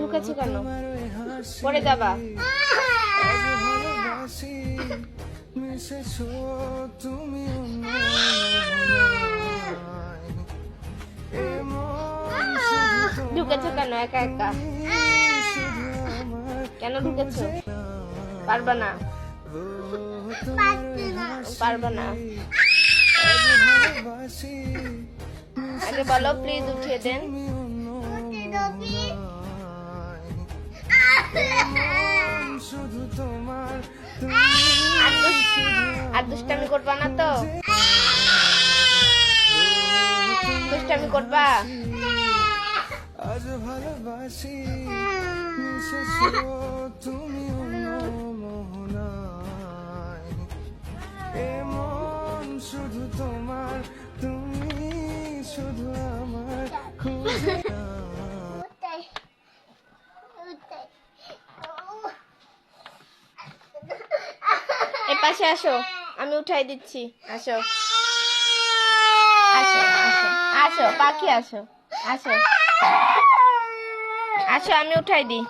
ঢুকেছো কেন? পড়ে যাবা। ঢুকেছো কেন একা একা? কেন ঢুকেছো? পারবা না, পারবা না। আগে বলো প্লিজ উঠিয়ে দেন। আর দুষ্টামি করবা না তো? দুষ্টামি করবা? আজ ভালোবাসি তুমি এমন শুধু তোমার, তুমি শুধু আমার। এ পাশে আসো, আমি উঠাই দিচ্ছি। আসো আসো আসো আসো পাখি, আসো আসো আসো, আমি উঠাই দিই।